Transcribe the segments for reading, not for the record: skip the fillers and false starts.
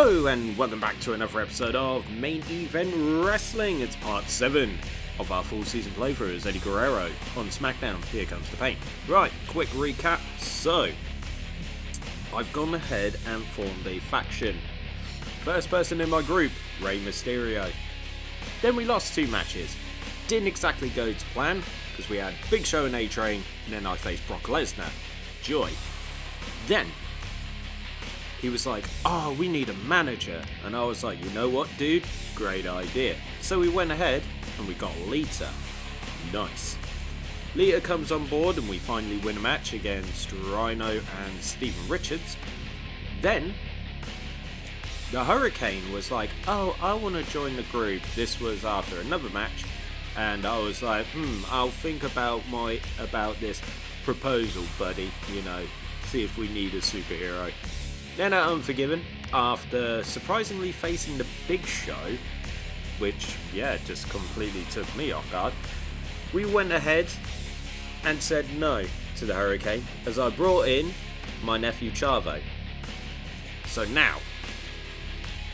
Hello and welcome back to another episode of Main Event Wrestling. It's part 7 of our full season playthrough as Eddie Guerrero on Smackdown. Here comes the pain. Right, quick recap. So, I've gone ahead and formed a faction. First person in my group, Rey Mysterio. Then we lost 2 matches. Didn't exactly go to plan because we had Big Show and A-Train, and then I faced Brock Lesnar. Joy. Then he was like, oh, we need a manager. And I was like, you know what, dude? Great idea. So we went ahead and we got Lita. Nice. Lita comes on board and we finally win a match against Rhino and Steven Richards. Then the Hurricane was like, oh, I want to join the group. This was after another match. And I was like, I'll think about this proposal, buddy. You know, see if we need a superhero. Then at Unforgiven, after surprisingly facing the Big Show, which, just completely took me off guard, we went ahead and said no to the Hurricane, as I brought in my nephew Chavo. So now,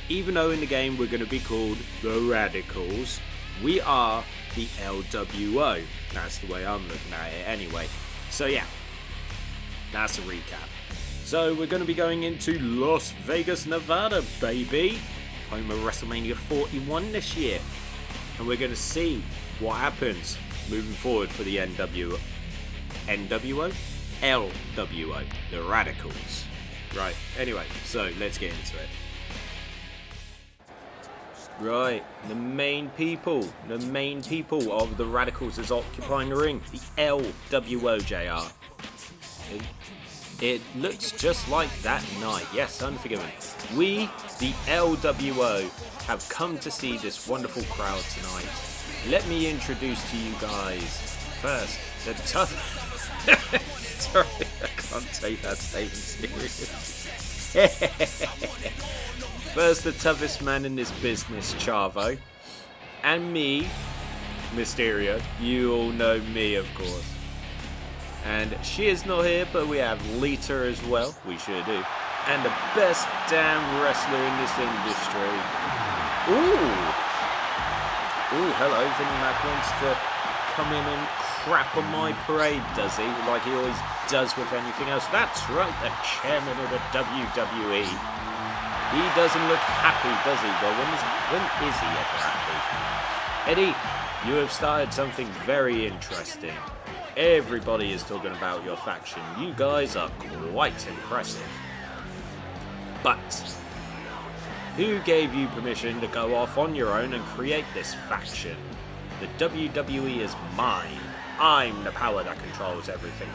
even though in the game we're going to be called the Radicals, we are the LWO. That's the way I'm looking at it anyway. So yeah, that's a recap. So we're going to be going into Las Vegas, Nevada, baby. Home of WrestleMania 41 this year. And we're going to see what happens moving forward for the NWO? LWO, the Radicals. Right, anyway, so let's get into it. Right, the main people of the Radicals is occupying the ring. The LWO, JR. It looks just like that night. Yes, Unforgiven. We, the LWO, have come to see this wonderful crowd tonight. Let me introduce to you guys first the tough. Sorry, I can't take that statement seriously. First, the toughest man in this business, Chavo, and me, Mysterio. You all know me, of course. And she is not here, but we have Lita as well. We sure do. And the best damn wrestler in this industry. Ooh, hello. Vinny Mac wants to come in and crap on my parade, does he? Like he always does with anything else. That's right, the chairman of the WWE. He doesn't look happy, does he? Well, when is he ever happy? Eddie, you have started something very interesting. Everybody is talking about your faction. You guys are quite impressive. But who gave you permission to go off on your own and create this faction? The WWE is mine. I'm the power that controls everything.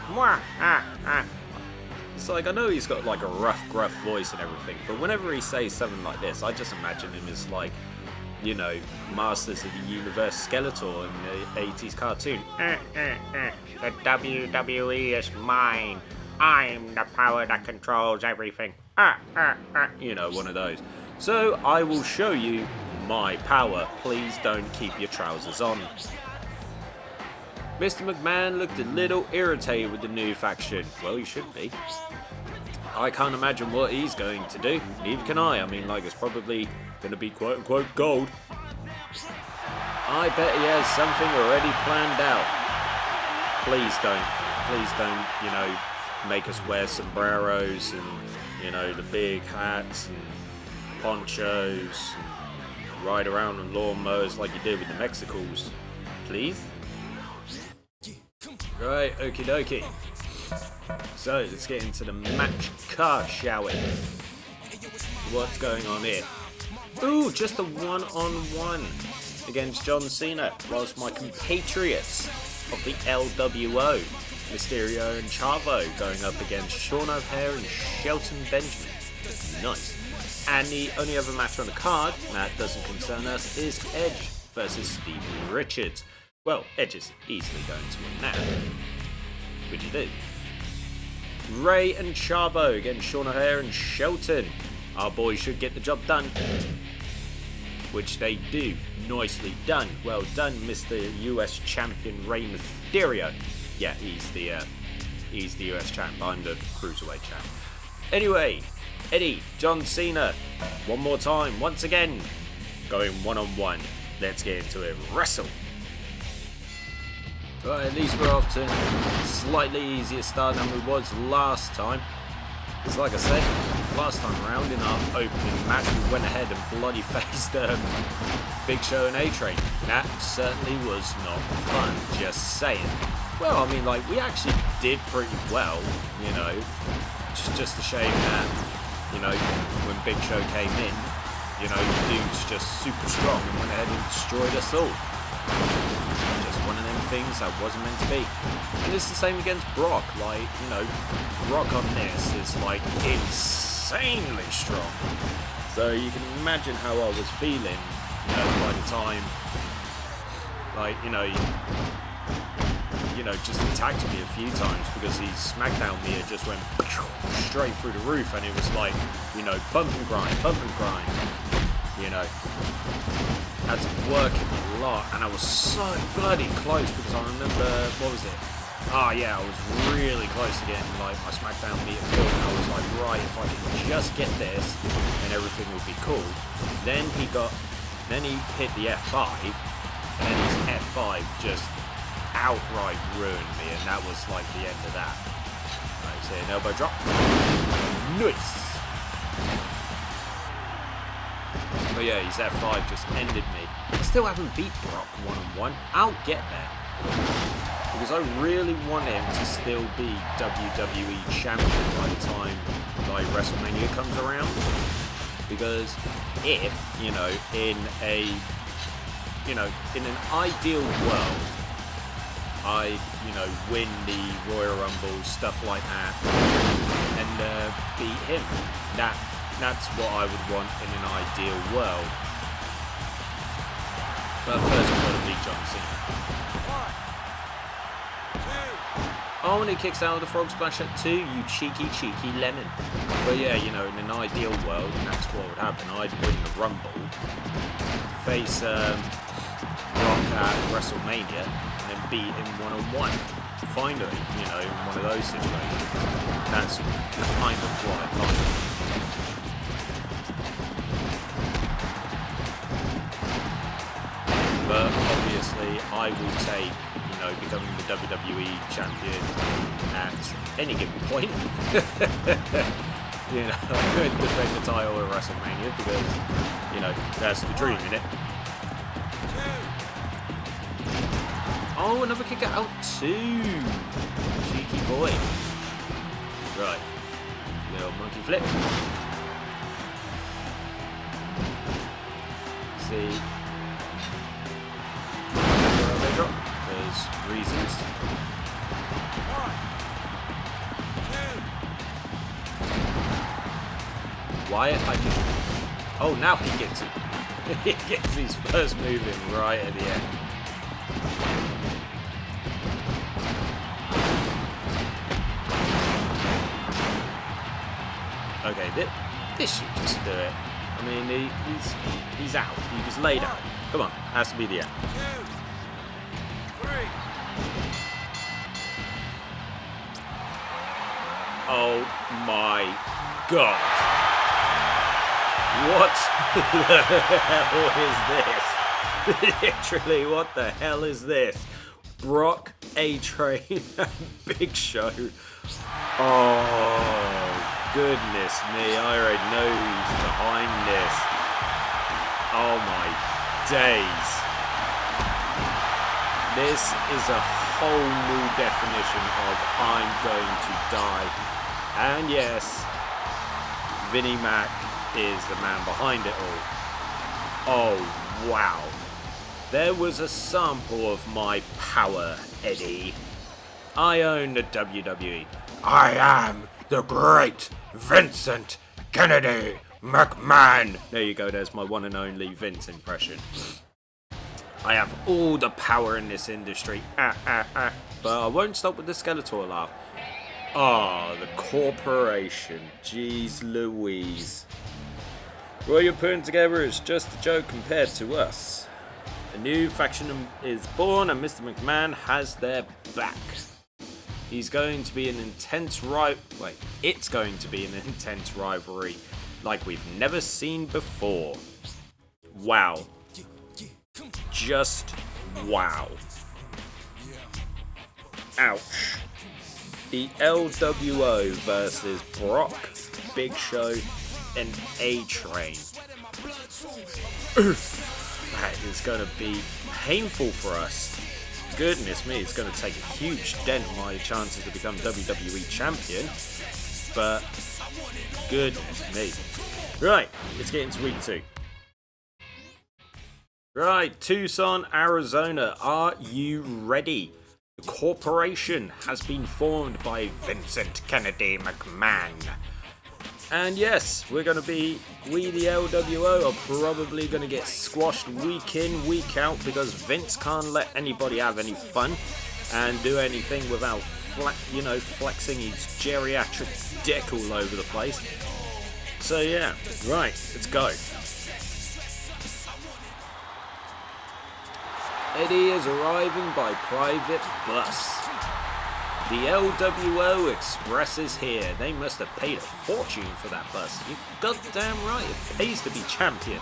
It's like, I know he's got like a rough, gruff voice and everything, but whenever he says something like this, I just imagine him as like, you know, Masters of the Universe Skeletor in the 80s cartoon. The WWE is mine. I'm the power that controls everything. You know, one of those. So I will show you my power. Please don't keep your trousers on. Mr. McMahon looked a little irritated with the new faction. Well, he should be. I can't imagine what he's going to do. Neither can I. I mean, like, it's probably going to be quote-unquote gold. I bet he has something already planned out. Please don't, you know, make us wear sombreros and, you know, the big hats and ponchos and ride around on lawnmowers like you did with the Mexicals. Please? Right, okie dokie. So, let's get into the match card, shall we? What's going on here? Ooh, just a one-on-one against John Cena, whilst my compatriots of the LWO, Mysterio and Chavo, going up against Sean O'Haire and Shelton Benjamin. Nice. And the only other match on the card, that doesn't concern us, is Edge versus Steven Richards. Well, Edge is easily going to win now. Would you do? Rey and Chavo against Sean O'Haire and Shelton. Our boys should get the job done. Which they do. Nicely done. Well done, Mr. US Champion Rey Mysterio. Yeah, he's the US champ. I'm the Cruiserweight champ. Anyway, Eddie, John Cena, one more time, once again, going one-on-one. Let's get into it. Wrestle. Right, at least we're off to a slightly easier start than we was last time. It's like I said, last time around in our opening match, we went ahead and bloody faced Big Show and A-Train. That certainly was not fun, just saying. Well, I mean, like, we actually did pretty well, you know. It's just a shame that, you know, when Big Show came in, you know, dude's just super strong and went ahead and destroyed us all. Just one of them things that wasn't meant to be. And it's the same against Brock. Like, you know, Brock on this is like insanely strong. So you can imagine how I was feeling, you know, by the time, like, you know, just attacked me a few times because his Smackdown meter just went straight through the roof, and it was like, you know, bump and grind, you know. Had to work it a lot, and I was so bloody close because I remember, what was it? Oh yeah, I was really close to getting like my Smackdown meter filled, and I was like, right, if I can just get this, then everything will be cool. Then he hit the F5, and then his F5 just outright ruined me, and that was like the end of that. Right, so an elbow drop. Nice. But yeah, his F5 just ended me. I still haven't beat Brock one-on-one. I'll get there. Because I really want him to still be WWE champion by the time like WrestleMania comes around. Because if, you know, in an ideal world, I, you know, win the Royal Rumble, stuff like that, and beat him. That's what I would want in an ideal world. But first we've got to beat John Cena. 1, 2. Oh, and he kicks out of the frog splash at 2, you cheeky lemon. But yeah, you know, in an ideal world, and that's what would happen, I'd win the Rumble, face Brock at WrestleMania, and then beat him one-on-one. Finally, you know, in one of those situations. That's kind of what I'd like. But obviously, I will take, you know, becoming the WWE champion at any given point. You know, I'm going to defend the title at WrestleMania because, you know, that's the dream, innit? Oh, another kick out 2. Cheeky boy. Right. Little monkey flip. See. Drop. There's reasons. 1, 2. Wyatt, I can. Oh, now he gets it. He gets his first move in right at the end. Okay, this should just do it. I mean, he's out. He was laid out. Come on, has to be the end. 2, 3. Oh my God! What the hell is this? Literally, what the hell is this? Brock, A-Train, and Big Show. Oh, goodness me. I already know who's behind this. Oh my days. This is a whole new definition of I'm going to die. And yes, Vinnie Mac is the man behind it all. Oh, wow. There was a sample of my power, Eddie. I own the WWE. I am the great Vincent Kennedy McMahon. There you go, there's my one and only Vince impression. I have all the power in this industry. But I won't stop with the Skeletor laugh. Ah, the corporation. Jeez Louise. What you're putting together is just a joke compared to us. A new faction is born and Mr. McMahon has their back. It's going to be an intense rivalry like we've never seen before. Wow. Just wow. Ouch. The LWO versus Brock, Big Show, and A-Train. That is going to be painful for us. Goodness me, it's going to take a huge dent on my chances to become WWE Champion. But, goodness me. Right, let's get into week 2. Right, Tucson, Arizona. Are you ready? The corporation has been formed by Vincent Kennedy McMahon. And yes, we the LWO are probably going to get squashed week in, week out, because Vince can't let anybody have any fun and do anything without, flexing his geriatric dick all over the place. So yeah, right, let's go. Eddie is arriving by private bus. The LWO Express is here. They must have paid a fortune for that bus. You're goddamn right, it pays to be champion.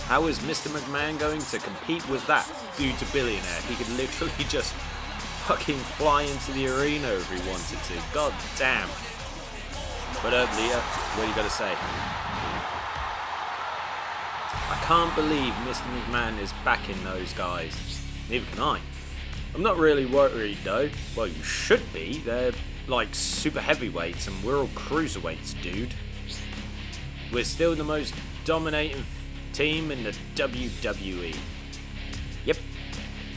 How is Mr. McMahon going to compete with that? Dude's a billionaire. He could literally just fucking fly into the arena if he wanted to. God damn. What up, Lita? What do you got to say? I can't believe Mr. McMahon is backing those guys. Neither can I. I'm not really worried though. Well, you should be. They're like super heavyweights and we're all cruiserweights, dude. We're still the most dominating team in the WWE. Yep,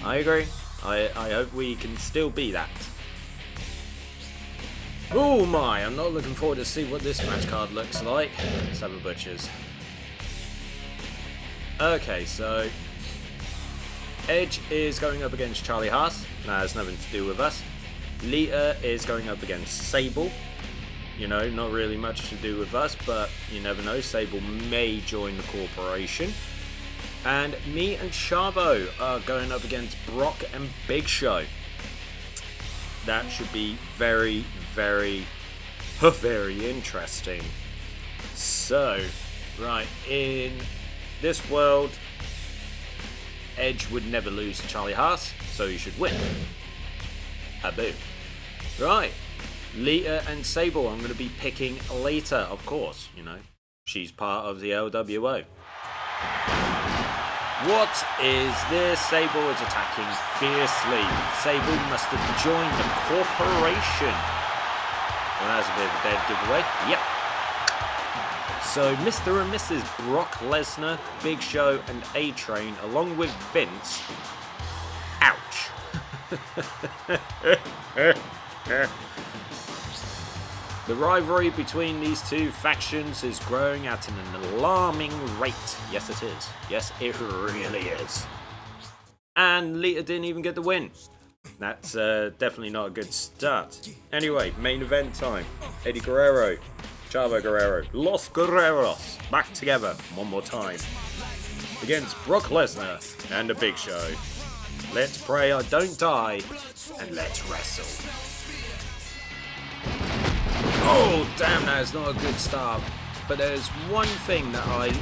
I agree. I hope we can still be that. Oh my, I'm not looking forward to see what this match card looks like. Let's have a butcher's. Okay, so Edge is going up against Charlie Haas. That has nothing to do with us. Lita is going up against Sable. Not really much to do with us, but you never know. Sable may join the corporation. And me and Chavo are going up against Brock and Big Show. That should be very, very, very interesting. So, right, in this world, Edge would never lose to Charlie Haas, so he should win. Boom. Right, Lita and Sable, I'm going to be picking later, of course, she's part of the LWO. What is this? Sable is attacking fiercely. Sable must have joined the corporation. Well, that's a bit of a dead giveaway. Yep. So, Mr. and Mrs. Brock Lesnar, Big Show, and A-Train, along with Vince. Ouch. The rivalry between these two factions is growing at an alarming rate. Yes, it is. Yes, it really is. And Lita didn't even get the win. That's definitely not a good start. Anyway, main event time. Eddie Guerrero, Chavo Guerrero, Los Guerreros, back together one more time. Against Brock Lesnar and the Big Show. Let's pray I don't die, and let's wrestle. Oh, damn, that is not a good start. But there's one thing that I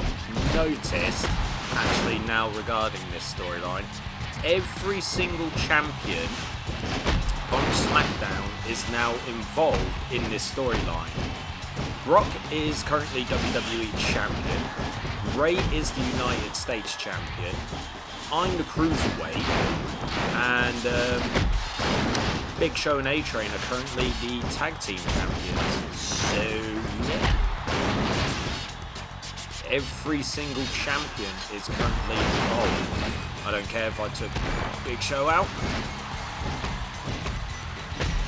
noticed, actually, now regarding this storyline. Every single champion on SmackDown is now involved in this storyline. Brock is currently WWE Champion. Rey is the United States Champion. I'm the Cruiserweight. And Big Show and A-Train are currently the Tag Team Champions. So, yeah. Every single champion is currently involved. I don't care if I took Big Show out.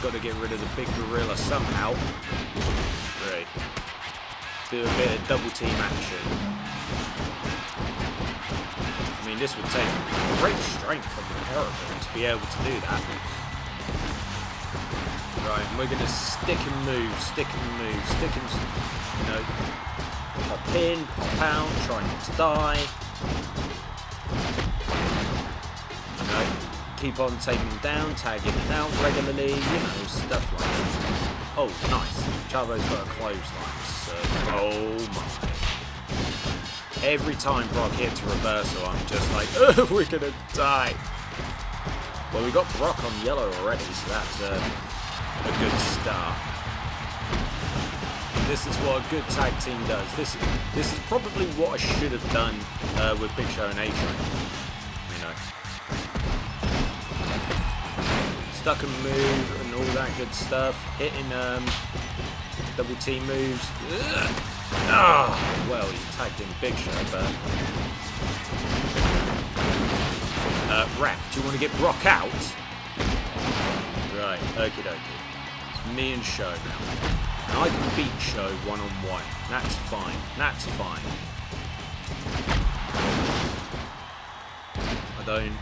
Got to get rid of the big gorilla somehow. Right. Do a bit of double team action. I mean, this would take great strength from the character to be able to do that. Right, and we're going to stick and move, pop in, pop out, try not to die. keep on taking him down, tag in and out regularly, you know, stuff like that. Oh, nice. Chavo's got a clothesline, so... Oh my. Every time Brock hits a reversal, I'm just like, oh, we're gonna die. Well, we got Brock on yellow already, so that's a good start. This is what a good tag team does. This is probably what I should have done with Big Show and A-Train. You know. Stuck and move and all that good stuff. Hitting double team moves. Ah, well, he tagged in Big Show, but... Ref, do you want to get Brock out? Right, okie dokie. It's me and Show now. And I can beat Show one-on-one. That's fine. That's fine. I don't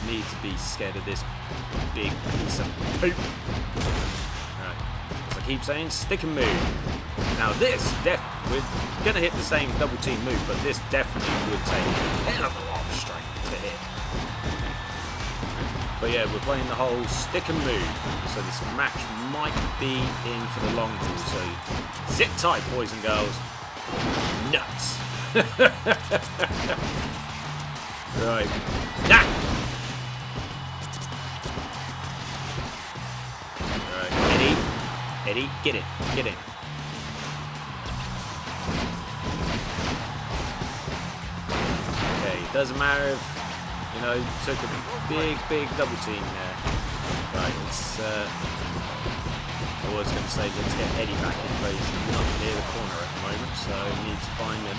need to be scared of this big piece of poop. Right. As I keep saying, stick and move. Now this, we're going to hit the same double team move, but this definitely would take a hell of a lot of strength to hit. But yeah, we're playing the whole stick and move, so this match might be in for the long haul, so sit tight, boys and girls. Nuts. Right. Nah. Right, Eddie, get in. Okay, doesn't matter if, you know, took a big double team there. Right, it's, I was going to say, let's get Eddie back in place. He's not near the corner at the moment, so we need to find an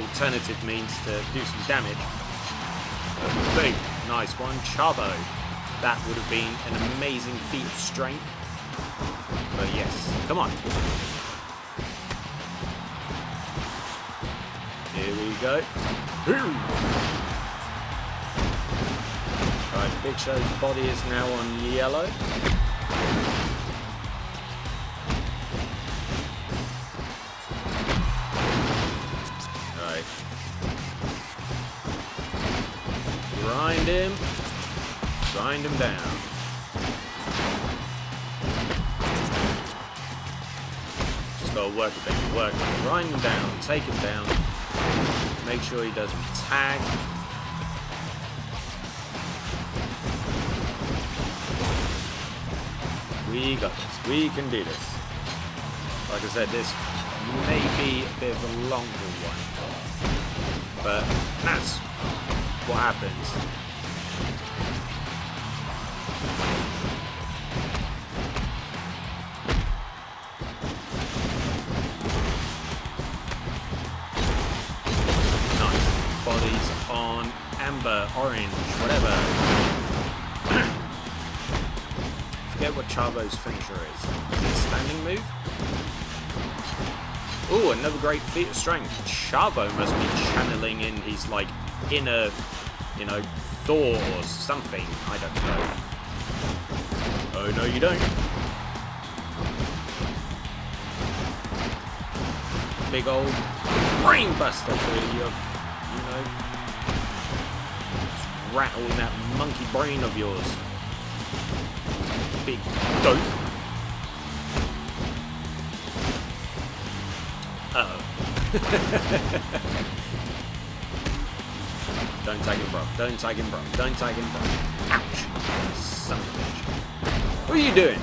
alternative means to do some damage. Boom, nice one. Chavo. That would have been an amazing feat of strength. But yes, come on. Here we go. Right, Big Show's body is now on yellow. Right. Grind him down. Just gotta work it, baby, work it. Grind him down, take him down. Make sure he doesn't tag. We got this. We can do this. Like I said, this may be a bit of a longer one, but that's what happens. Nice. Bodies on amber, orange, whatever. Forget what Chavo's finisher is. Is it a standing move? Oh, another great feat of strength. Chavo must be channeling in his, like, inner, you know, Thor or something. I don't know. Oh, no, you don't. Big old brain buster for you, you know. Just rattling that monkey brain of yours. Big dope. Uh-oh. Don't tag him, bro. Don't tag him, bro. Don't tag him, bro. Ouch. Son of a bitch. What are you doing?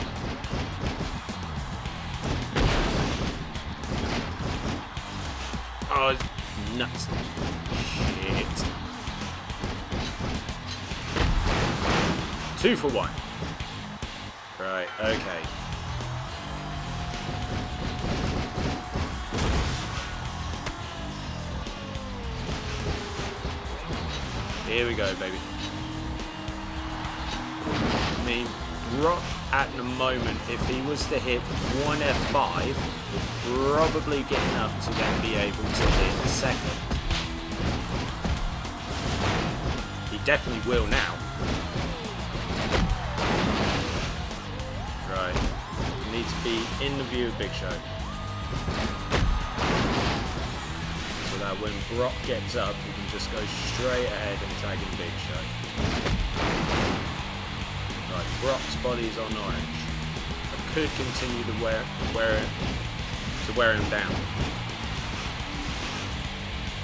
Oh, it's nuts. Shit. 2 for 1. Right, okay. Here we go, baby. I mean, Brock at the moment, if he was to hit one F5, would probably get enough to then be able to hit the second. He definitely will now. Right. Need to be in the view of Big Show. So that when Brock gets up, he can just go straight ahead and tag in Big Show. Right, Brock's body's on orange. I could continue to wear him down.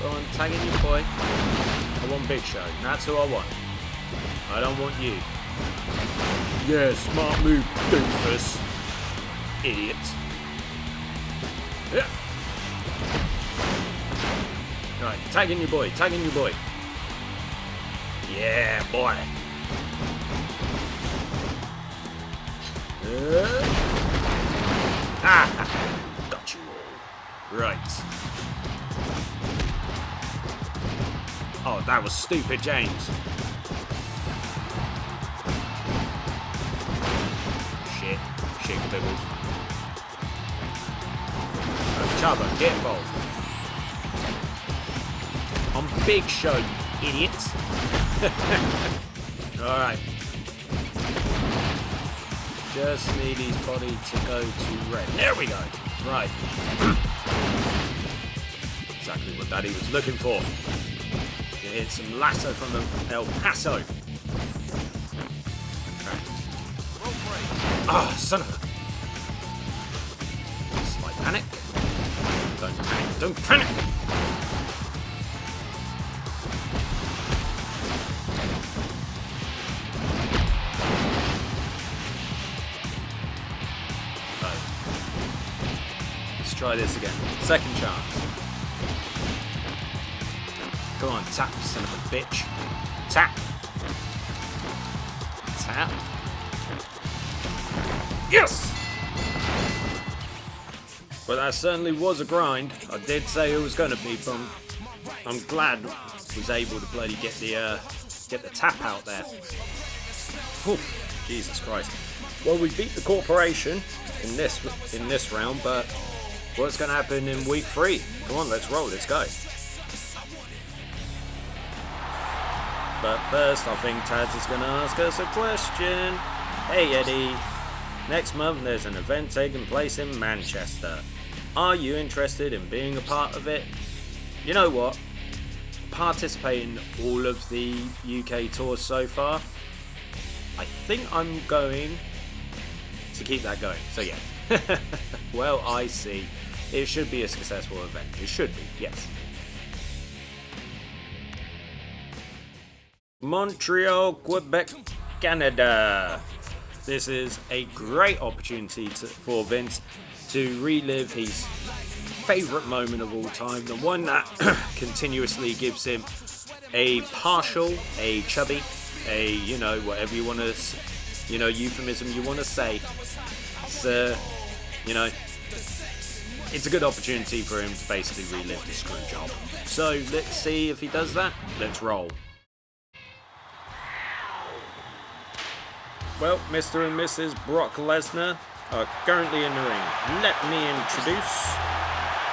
Go on, tag in your boy. I want Big Show. That's who I want. I don't want you. Yeah, smart move, doofus. Idiot. Yeah. Right, tag in your boy. Tag in your boy. Yeah, boy. Got you all. Right. Oh, that was stupid, James. Shit. Shit, bibbles. Chavo, get involved. On Big Show, you idiots. Alright. Just need his body to go to red. There we go. Right. Exactly what Daddy was looking for. You hit some lasso from the El Paso. Ah, son of a... Slight panic. Don't panic. Don't panic! Try this again. Second chance. Come on, tap, son of a bitch. Tap. Tap. Yes! Well, that certainly was a grind. I did say it was going to be, but I'm glad I was able to bloody get the tap out there. Whew, Jesus Christ. Well, we beat the corporation in this round, but what's going to happen in week 3? Come on, let's roll, let's go. But first, I think Taz is going to ask us a question. Hey Eddie, next month there's an event taking place in Manchester. Are you interested in being a part of it? You know what? Participate in all of the UK tours so far. I think I'm going to keep that going, so yeah. Well, I see. It should be a successful event. It should be, yes. Montreal, Quebec, Canada. This is a great opportunity for Vince to relive his favourite moment of all time, the one that continuously gives him a partial, a chubby, a, you know, whatever you want to, you know, euphemism you want to say. It's, you know, it's a good opportunity for him to basically relive the screw job. So let's see if he does that. Let's roll. Well, Mr. and Mrs. Brock Lesnar are currently in the ring. Let me introduce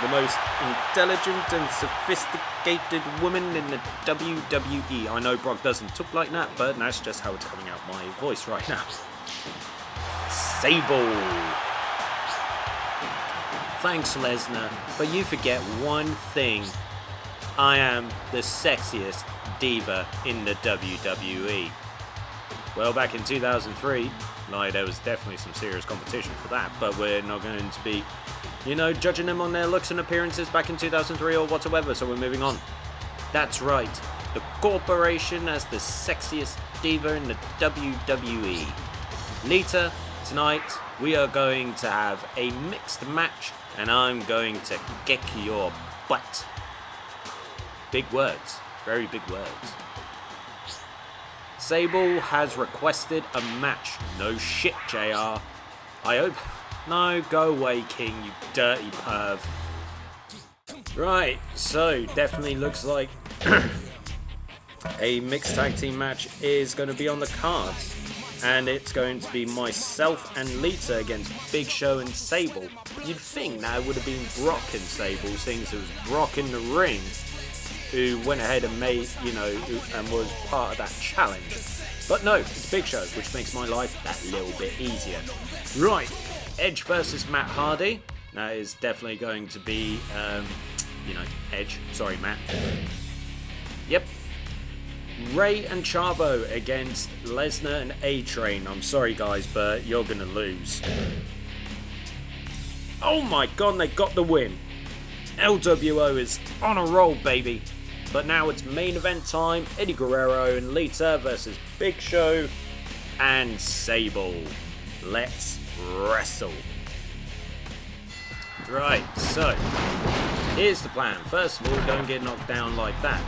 the most intelligent and sophisticated woman in the WWE. I know Brock doesn't talk like that, but that's just how it's coming out my voice right now. Sable. Thanks, Lesnar, but you forget one thing. I am the sexiest diva in the WWE. Well, back in 2003, there was definitely some serious competition for that, but we're not going to be, you know, judging them on their looks and appearances back in 2003 or whatsoever, so we're moving on. That's right, the corporation as the sexiest diva in the WWE. Lita, tonight we are going to have a mixed match, and I'm going to kick your butt. Big words, very big words. Sable has requested a match. No shit, JR. I hope... No, go away, King, you dirty perv. Right, so definitely looks like a mixed tag team match is going to be on the cards. And it's going to be myself and Lita against Big Show and Sable. You'd think that would have been Brock and Sable, seeing as it was Brock in the ring who went ahead and made, you know, and was part of that challenge. But no, it's Big Show, which makes my life that little bit easier. Right, Edge versus Matt Hardy. That is definitely going to be, you know, Edge. Sorry, Matt. Yep. Rey and Chavo against Lesnar and A-Train. I'm sorry guys, but you're gonna lose. Oh my god, they got the win. LWO is on a roll, baby. But now it's main event time. Eddie Guerrero and Lita versus Big Show and Sable. Let's wrestle. Right, so here's the plan. First of all, don't get knocked down like that.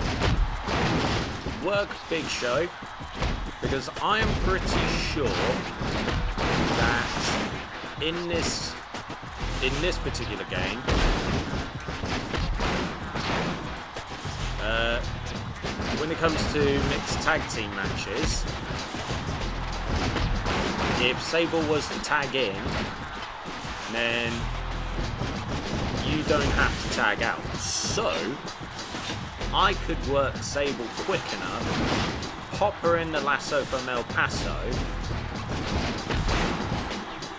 Work Big Show, because I am pretty sure that in this particular game, when it comes to mixed tag team matches, if Sable was to tag in, then you don't have to tag out. So I could work Sable quick enough, pop her in the lasso from El Paso,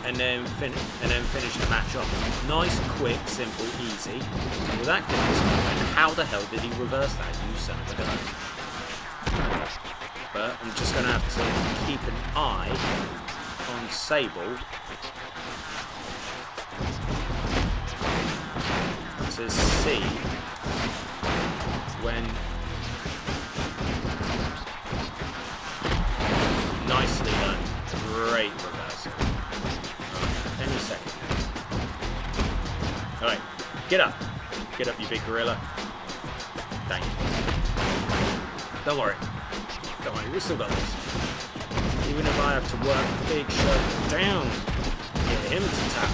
and then finish the match off. Nice, quick, simple, easy. Well, that good stuff. And how the hell did he reverse that, you son of a gun? But I'm just going to have to keep an eye on Sable to see when... Nicely done. Great reversal. Any second. Alright, get up. Get up, you big gorilla. Dang it. Don't worry. Don't worry, we still got this. Even if I have to work Big Show down, get him to tap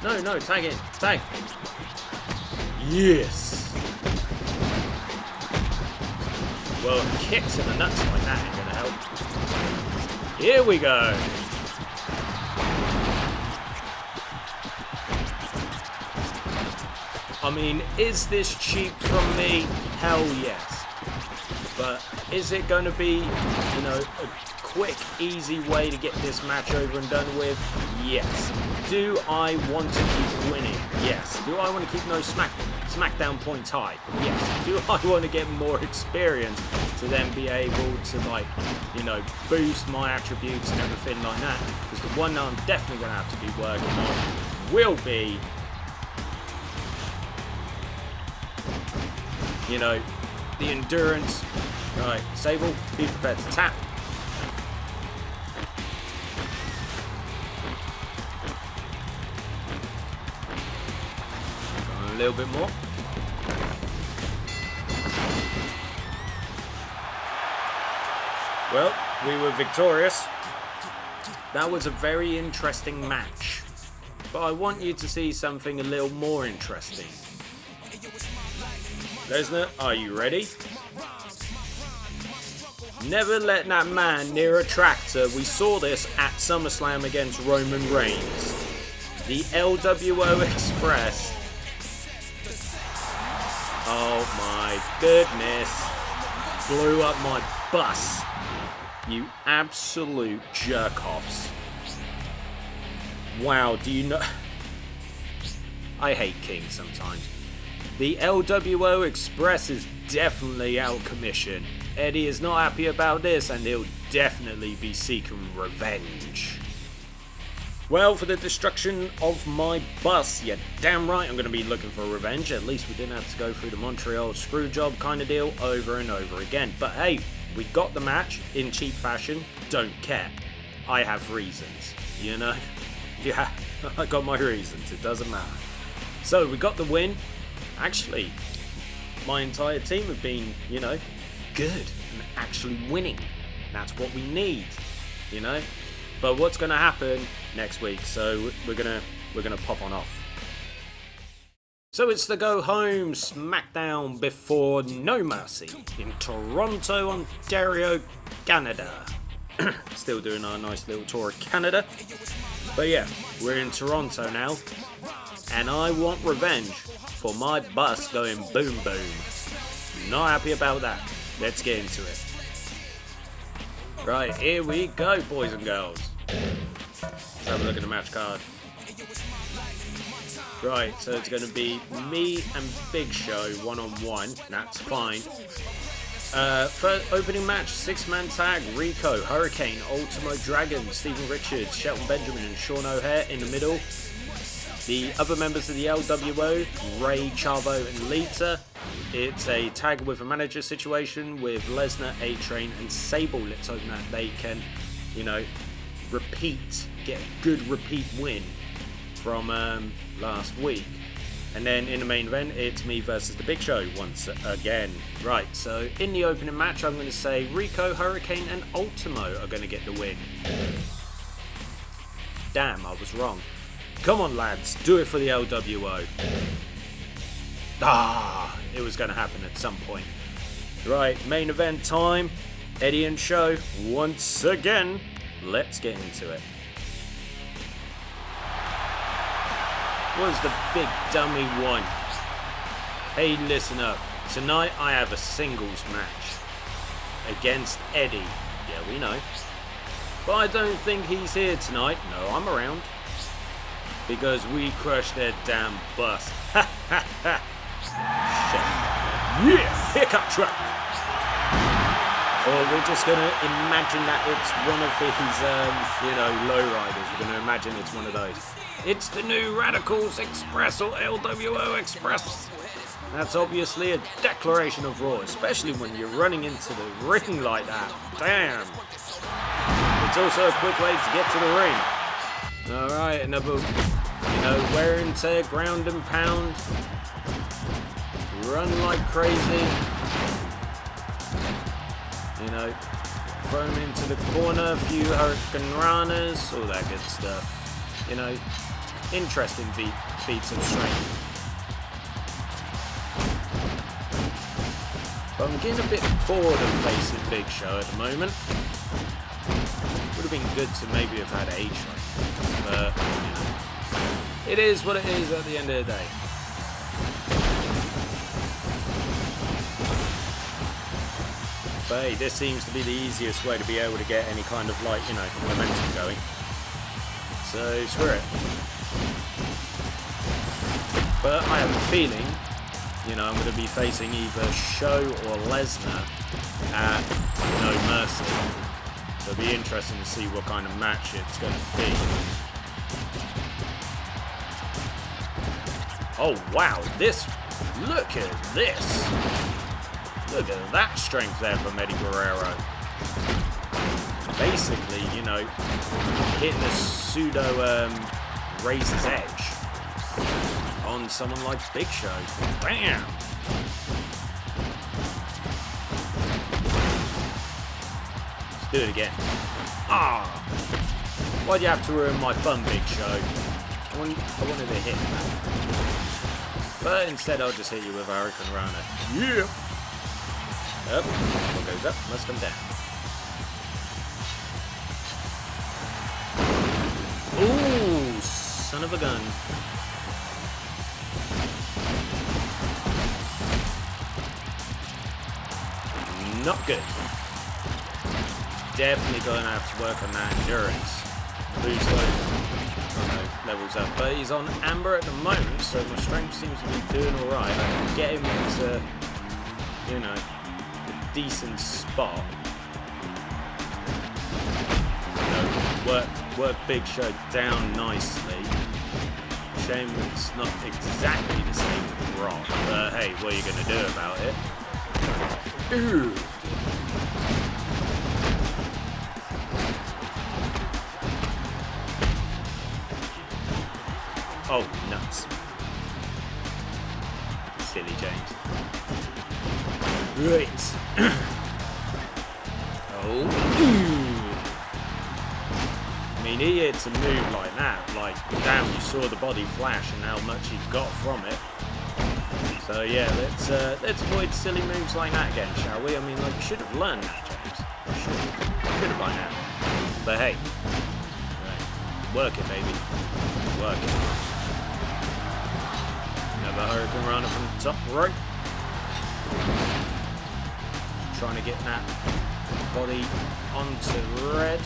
it. No, tag it. Tag. Yes. Well, kicks in the nuts like that ain't gonna help. Here we go. I mean, is this cheap from me? Hell yes. But is it going to be, you know, a quick, easy way to get this match over and done with? Yes. Do I want to keep winning? Yes. Do I want to keep those Smackdown points high? Yes. Do I want to get more experience to then be able to, like, you know, boost my attributes and everything like that? Because the one that I'm definitely going to have to be working on will be, you know, the endurance. Right, Sable, be prepared to tap. A little bit more. Well, we were victorious. That was a very interesting match. But I want you to see something a little more interesting. Lesnar, are you ready? Never let that man near a tractor. We saw this at SummerSlam against Roman Reigns. The LWO Express. Oh my goodness. Blew up my bus. You absolute jerk-offs. Wow, do you know... I hate King sometimes. The LWO Express is definitely out of commission. Eddie is not happy about this, and he'll definitely be seeking revenge. Well, for the destruction of my bus, you're damn right I'm going to be looking for revenge. At least we didn't have to go through the Montreal screwjob kind of deal over and over again. But hey, we got the match in cheap fashion. Don't care. I have reasons, you know? Yeah, I got my reasons. It doesn't matter. So, we got the win. Actually, my entire team have been, you know, good and actually winning. That's what we need, you know. But what's going to happen next week? So we're gonna pop on off. So it's the go home SmackDown before No Mercy in Toronto, Ontario, Canada. Still doing our nice little tour of Canada. But yeah, we're in Toronto now, and I want revenge for my bus going boom boom. Not happy about that. Let's get into it. Right, here we go, boys and girls. Let's have a look at the match card. Right, so it's going to be me and Big Show one-on-one. That's fine. First opening match, 6-man tag, Rico, Hurricane, Ultimo Dragon, Steven Richards, Shelton Benjamin and Sean O'Hare in the middle. The other members of the LWO, Rey, Chavo and Lita. It's a tag with a manager situation with Lesnar, A-Train and Sable. Let's hope that they can, you know, get a good repeat win from last week. And then in the main event, it's me versus the Big Show once again. Right, so in the opening match, I'm going to say Rico, Hurricane and Ultimo are going to get the win. Damn, I was wrong. Come on, lads, do it for the LWO. It was going to happen at some point. Right, main event time. Eddie and Show once again. Let's get into it. Was the big dummy one? Hey, listen up. Tonight I have a singles match against Eddie. Yeah, we know. But I don't think he's here tonight. No, I'm around. Because we crushed their damn bus. Ha ha ha. Shit. Yeah, pickup truck. Or we're just going to imagine that it's one of his, lowriders. We're going to imagine it's one of those. It's the new Radicals Express or LWO Express. That's obviously a declaration of war, especially when you're running into the ring like that. Damn. It's also a quick way to get to the ring. Alright, another, wear and tear, ground and pound. Run like crazy. Throw him into the corner, a few Hurricane Ranas, all that good stuff. Interesting feats of strength. But I'm getting a bit bored of facing Big Show at the moment. Would have been good to maybe have had A-Train. But, it is what it is at the end of the day. But hey, this seems to be the easiest way to be able to get any kind of momentum going. So screw it. But I have a feeling, I'm going to be facing either Show or Lesnar at No Mercy. So it'll be interesting to see what kind of match it's going to be. Oh wow, look at this. Look at that strength there from Eddie Guerrero. Basically, hitting a pseudo razor's edge on someone like Big Show. Bam! Let's do it again. Why'd you have to ruin my fun, Big Show? I wanted to hit that. But instead I'll just hit you with Hurricane Rana. Yeah! Up. What goes up must come down. Ooh, son of a gun. Not good. Definitely going to have to work on that endurance. Boost those levels up. But he's on amber at the moment, so my strength seems to be doing alright. I can get him into, a decent spot. Work Big Show down nicely. Shame it's not exactly the same with Rock, but hey, what are you going to do about it? Ooh. Oh, nuts. Silly James. Right. Oh. I mean, he hits a move like that. Like, damn, you saw the body flash and how much he got from it. So yeah, let's avoid silly moves like that again, shall we? I mean, you should have learned that, James. Should have by now. But hey, right. Work it, baby. Work it. Another Hurricane Rana from the top right. Trying to get that body onto red.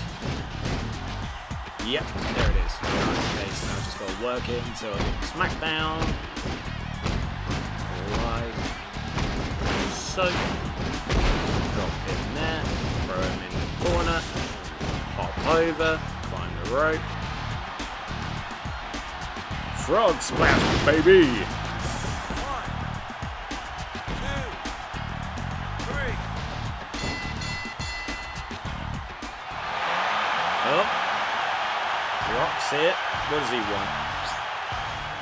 Yep, there it is. Okay, so now just gotta work it until I get the Smackdown. Alright. So, drop him there, throw him in the corner, hop over, climb the rope. Frog splash, baby! 1, 2, 3. Oh. Drops it. What does he want?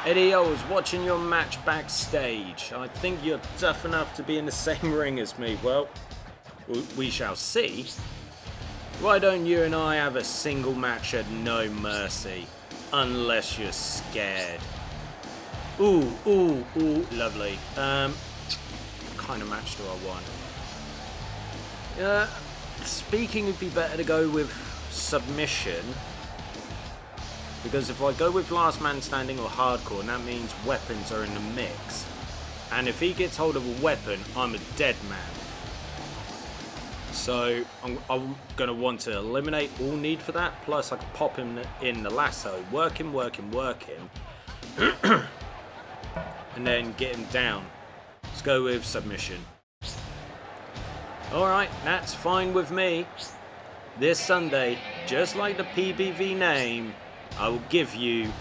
Eddie, I was watching your match backstage. I think you're tough enough to be in the same ring as me. Well, we shall see. Why don't you and I have a single match at No Mercy? Unless you're scared. Ooh, ooh, ooh, lovely. What kind of match do I want? Speaking, it'd be better to go with submission. Because if I go with last man standing or hardcore, that means weapons are in the mix. And if he gets hold of a weapon, I'm a dead man. So I'm going to want to eliminate all need for that. Plus I can pop him in the lasso, work him. And then get him down. Let's go with submission. Alright, that's fine with me. This Sunday, just like the PBV name, I will give you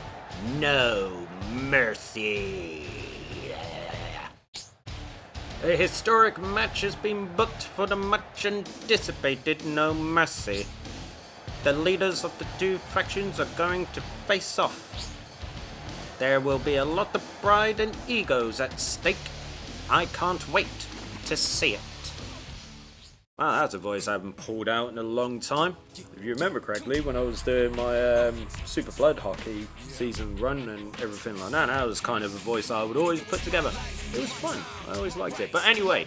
No Mercy. A historic match has been booked for the much anticipated No Mercy. The leaders of the two factions are going to face off. There will be a lot of pride and egos at stake. I can't wait to see it. Wow, that's a voice I haven't pulled out in a long time. If you remember correctly, when I was doing my Super Blood Hockey season run and everything like that was kind of a voice I would always put together. It was fun. I always liked it. But anyway,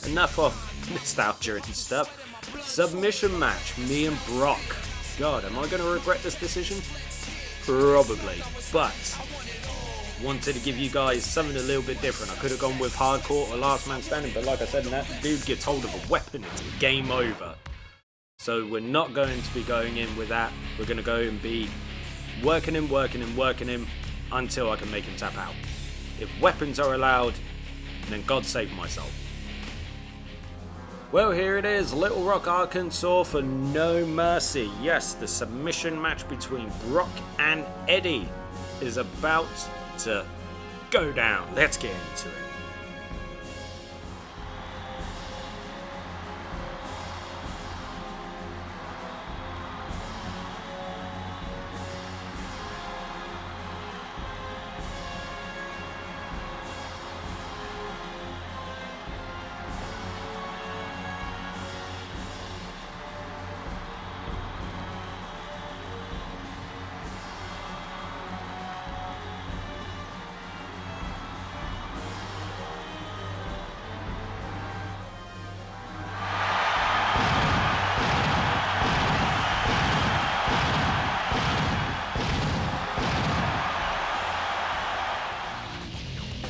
enough of nostalgia and stuff. Submission match, me and Brock. God, am I going to regret this decision? Probably. But wanted to give you guys something a little bit different. I could have gone with hardcore or last man standing, but like I said, that dude gets hold of a weapon, it's game over. So we're not going to be going in with that. We're going to go and be working him until I can make him tap out. If weapons are allowed, then God save my soul. Well, here it is, Little Rock, Arkansas for No Mercy. Yes, the submission match between Brock and Eddie is about to go down. Let's get into it.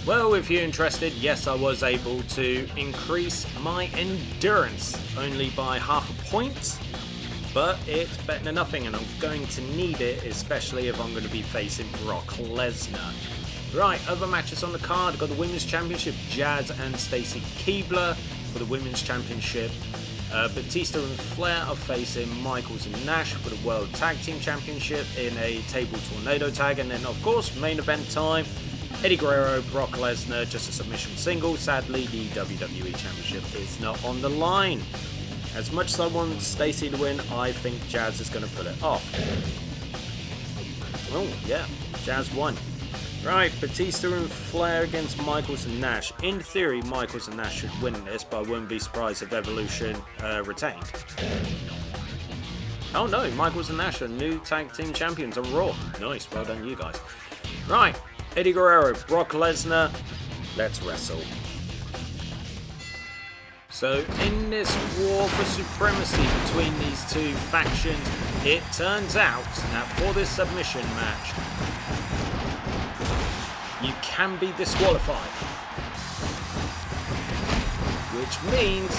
Well, if you're interested, yes, I was able to increase my endurance only by half a point, but it's better than nothing, and I'm going to need it, especially if I'm going to be facing Brock Lesnar. Right, other matches on the card. I've got the Women's Championship, Jazz and Stacy Keibler for the Women's Championship. Batista and Flair are facing Michaels and Nash for the World Tag Team Championship in a table tornado tag, and then of course main event time. Eddie Guerrero, Brock Lesnar, just a submission single. Sadly, the WWE Championship is not on the line. As much as I want Stacy to win, I think Jazz is going to pull it off. Oh, yeah, Jazz won. Right, Batista and Flair against Michaels and Nash. In theory, Michaels and Nash should win this, but I wouldn't be surprised if Evolution retained. Oh no, Michaels and Nash are new tag team champions on Raw. Nice, well done you guys. Right. Eddie Guerrero, Brock Lesnar, let's wrestle. So in this war for supremacy between these two factions, it turns out that for this submission match, you can be disqualified. Which means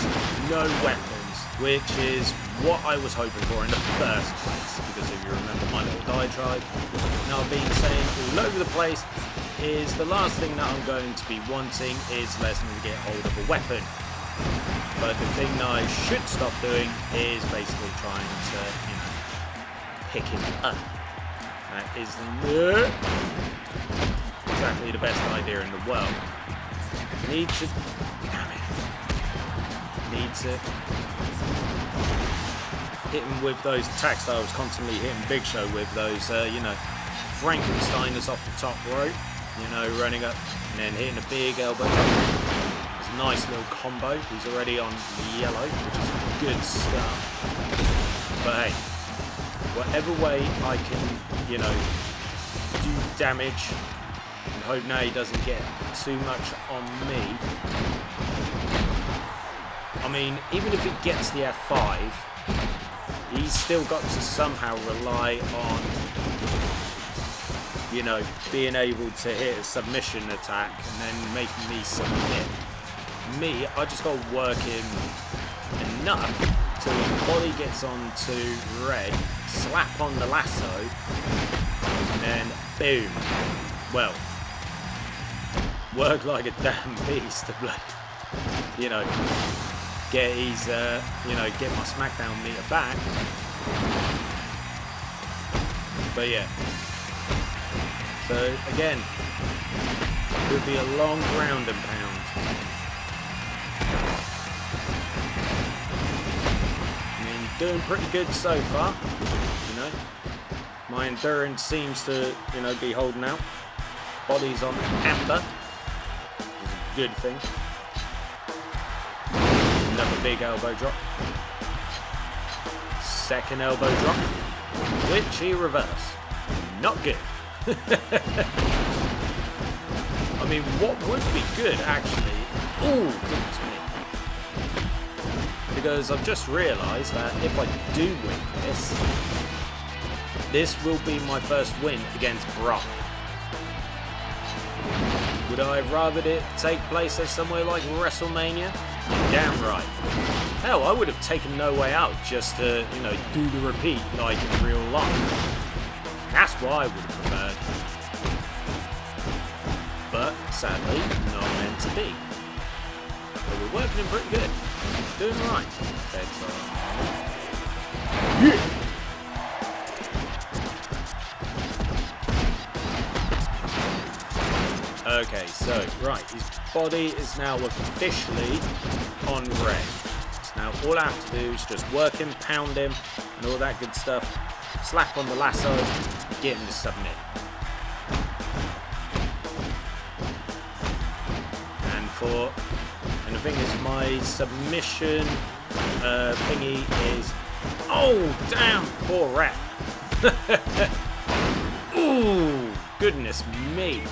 no weapons, which is what I was hoping for in the first place. Because if you remember my little diatribe, now I've been saying all over the place, is the last thing that I'm going to be wanting is Lesnar to get hold of a weapon. But the thing that I should stop doing is basically trying to, you know, pick him up. That isn't exactly the best idea in the world. Need to... Damn it. Need to hit him with those attacks that I was constantly hitting Big Show with. Those, you know, Frankensteiners off the top rope. You know, running up and then hitting a big elbow. It's a nice little combo. He's already on yellow, which is a good start. But hey, whatever way I can, you know, do damage and hope now he doesn't get too much on me. I mean, even if he gets the F5, he's still got to somehow rely on, you know, being able to hit a submission attack and then making me submit. Me, I just got to work him enough till his body gets onto Rey, slap on the lasso, and then boom. Well, work like a damn beast to bloody, you know, get his, you know, get my SmackDown meter back. But yeah. So again, it would be a long ground and pound. I mean, doing pretty good so far, you know. My endurance seems to, you know, be holding out. Body's on amber, which is a good thing. Another big elbow drop. Second elbow drop, which he reversed. Not good. I mean, what would be good, actually? Oh, goodness me. Because I've just realised that if I do win this will be my first win against Brock. Would I have rathered it take place at somewhere like WrestleMania? Damn right. Hell, I would have taken No Way Out just to, you know, do the repeat like in real life. That's what I would have preferred. But, sadly, not meant to be. But we're working pretty good. Doing right. Yeah! Okay, so, right, his body is now officially on Rey. So now all I have to do is just work him, pound him, and all that good stuff. Slap on the lasso, get him to submit. And the thing is, my submission thingy is, oh damn, poor ref. Ooh, goodness me,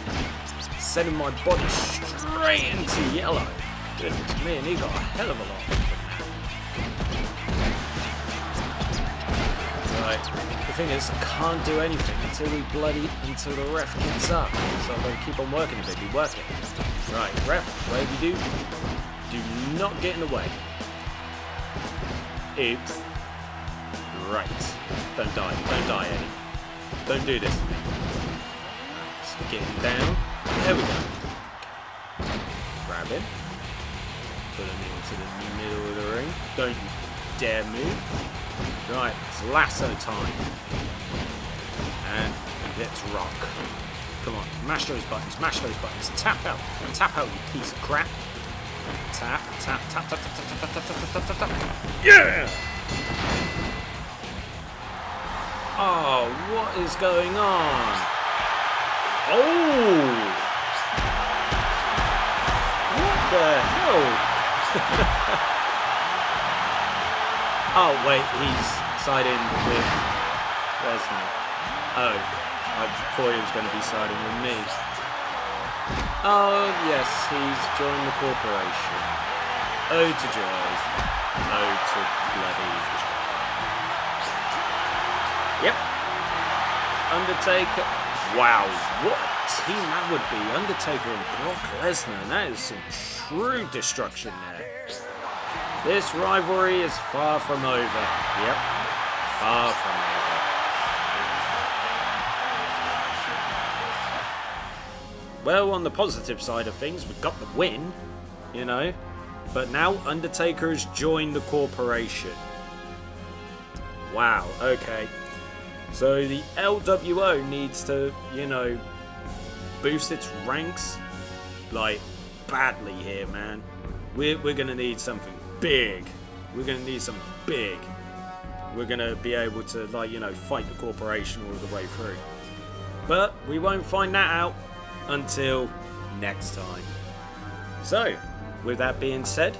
sending my body straight into yellow. Goodness me, and he got a hell of a lot. Right. The thing is, I can't do anything until the ref gets up. So I'm going to keep on working if they do work it. Right, ref, whatever you do not get in the way. Oops. Right. Don't die, Eddie. Don't do this to me. Let's get him down. There we go. Grab him. Put him into the middle of the ring. Don't you dare move. Right, it's lasso time. And let's rock. Come on, mash those buttons, Tap out, you piece of crap. Tap. Yeah! Oh, what is going on? Oh! What the hell? Oh, wait, he's siding with Lesnar. Oh, I thought he was going to be siding with me. Oh, yes, he's joined the corporation. Oh, to joy. Oh, to bloody joy. Yep. Undertaker. Wow, what a team that would be. Undertaker and Brock Lesnar. That is some true destruction there. This rivalry is far from over. Yep, far from over. Well, on the positive side of things, we got the win, you know. But now Undertaker has joined the corporation. Wow, okay. So the LWO needs to, you know, boost its ranks, like, badly here, man. We're going to need something big. We're going to need something big. We're going to be able to, like, you know, fight the corporation all the way through. But we won't find that out until next time. So, with that being said,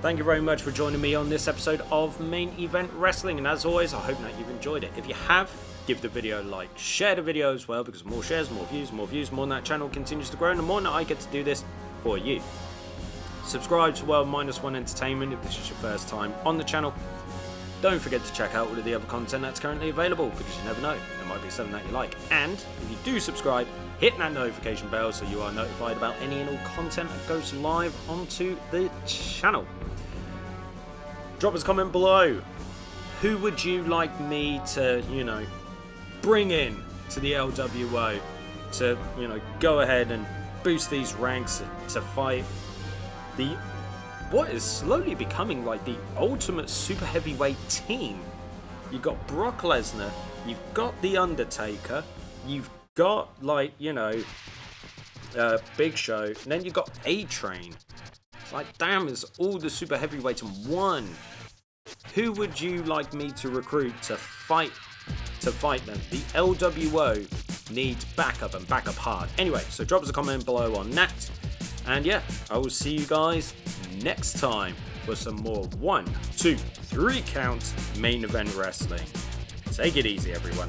thank you very much for joining me on this episode of Main Event Wrestling. And as always, I hope that you've enjoyed it. If you have, give the video a like. Share the video as well, because more shares, more views, more than that channel continues to grow, and the more that I get to do this for you. Subscribe to World Minus One Entertainment if this is your first time on the channel. Don't forget to check out all of the other content that's currently available, because you never know, there might be something that you like. And if you do subscribe, hit that notification bell so you are notified about any and all content that goes live onto the channel. Drop us a comment below. Who would you like me to, you know, bring in to the LWO to, you know, go ahead and boost these ranks to fight the what is slowly becoming like the ultimate super heavyweight team? You've got Brock Lesnar, you've got The Undertaker, you've got, like, you know, Big Show, and then you've got A-Train. It's like, damn, it's all the super heavyweights in one. Who would you like me to recruit to fight them? The LWO needs backup, and backup hard. Anyway, so drop us a comment below on that. And yeah, I will see you guys next time for some more 1, 2, 3 count main event wrestling. Take it easy, everyone.